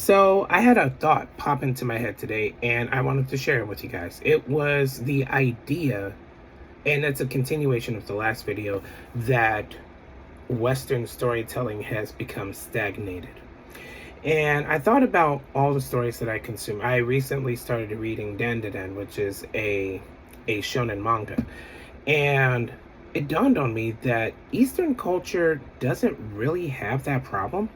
So I had a thought pop into my head today and I wanted to share it with you guys. It was the idea, and it's a continuation of the last video, that Western storytelling has become stagnated. And I thought about all the stories that I consume. I recently started reading Dandadan, which is a shonen manga. And it dawned on me that Eastern culture doesn't really have that problem.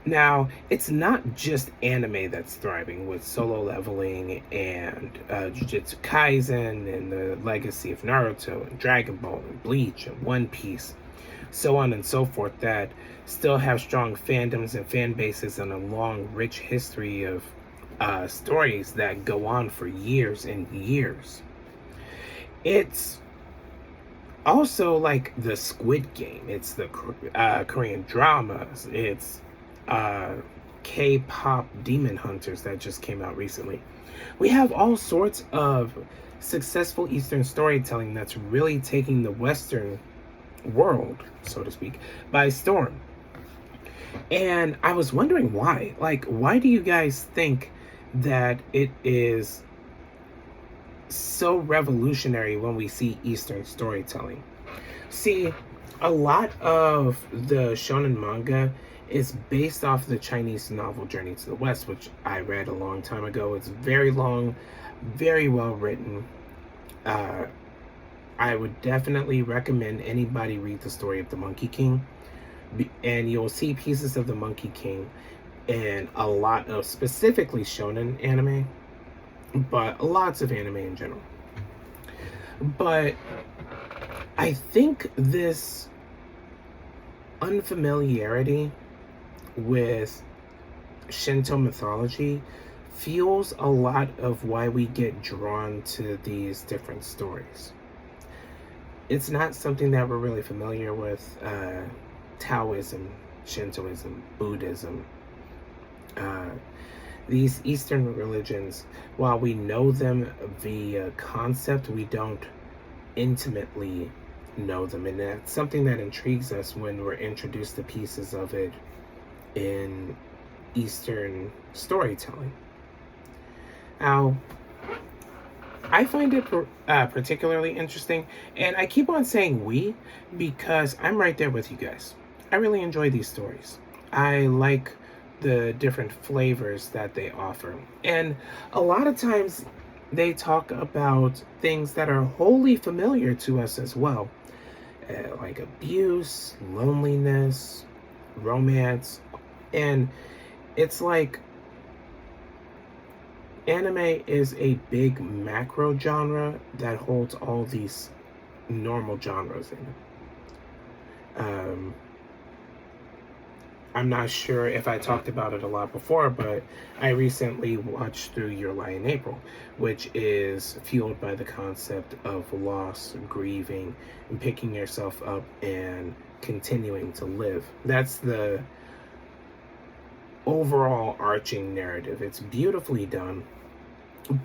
Now, it's not just anime that's thriving with Solo Leveling and Jujutsu Kaisen and the legacy of Naruto and Dragon Ball and Bleach and One Piece, so on and so forth, that still have strong fandoms and fan bases and a long, rich history of stories that go on for years and years. It's also like the Squid Game, it's the Korean dramas, it's K-pop Demon Hunters that just came out recently. We have all sorts of successful Eastern storytelling that's really taking the Western world, so to speak, by storm. And I was wondering why. Like, why do you guys think that it is so revolutionary when we see Eastern storytelling? See, a lot of the shonen manga is based off the Chinese novel Journey to the West, which I read a long time ago. It's very long, very well written. I would definitely recommend anybody read the story of the Monkey King, and you'll see pieces of the Monkey King in a lot of specifically shonen anime, but lots of anime in general. But I think this unfamiliarity with Shinto mythology fuels a lot of why we get drawn to these different stories. It's not something that we're really familiar with. Taoism, Shintoism, Buddhism, these Eastern religions, while we know them via concept, we don't intimately know them, and that's something that intrigues us when we're introduced to pieces of it in Eastern storytelling. Now, I find it particularly interesting, and I keep on saying we because I'm right there with you guys. I really enjoy these stories. I like the different flavors that they offer, and a lot of times they talk about things that are wholly familiar to us as well, like abuse, loneliness, romance, and it's like anime is a big macro genre that holds all these normal genres in it. I'm not sure if I talked about it a lot before, but I recently watched through Your Lie in April, which is fueled by the concept of loss, grieving, and picking yourself up and continuing to live. That's the overall arching narrative. It's beautifully done,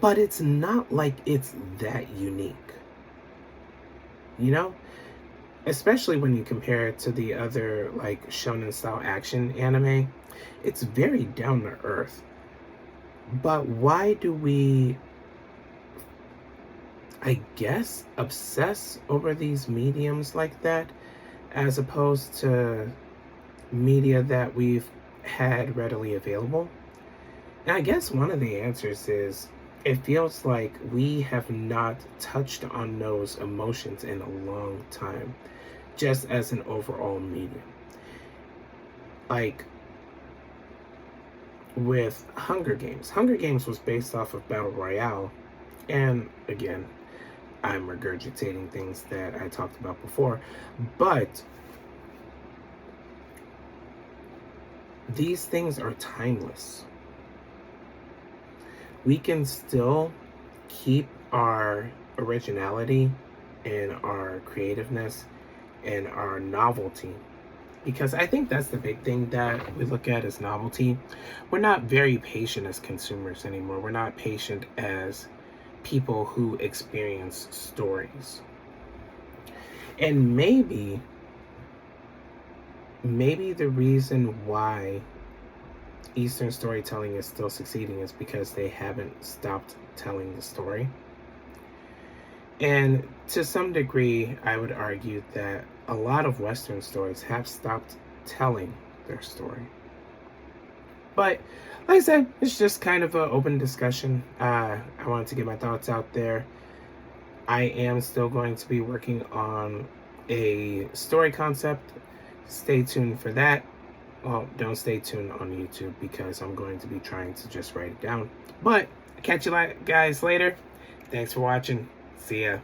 but it's not like it's that unique. You know? Especially when you compare it to the other like shonen style action anime, it's very down to earth. But why do we, I guess, obsess over these mediums like that as opposed to media that we've had readily available? And I guess one of the answers is it feels like we have not touched on those emotions in a long time, just as an overall medium. Like with Hunger Games. Hunger Games was based off of Battle Royale, and again, I'm regurgitating things that I talked about before, but these things are timeless. We can still keep our originality and our creativeness and our novelty, because I think that's the big thing that we look at as novelty. We're not very patient as consumers anymore. We're not patient as people who experience stories. And maybe the reason why Eastern storytelling is still succeeding is because they haven't stopped telling the story. And to some degree, I would argue that a lot of Western stories have stopped telling their story. But like I said, it's just kind of an open discussion. I wanted to get my thoughts out there. I am still going to be working on a story concept. Stay tuned for that. Well, don't stay tuned on YouTube because I'm going to be trying to just write it down. But catch you guys later. Thanks for watching. See ya.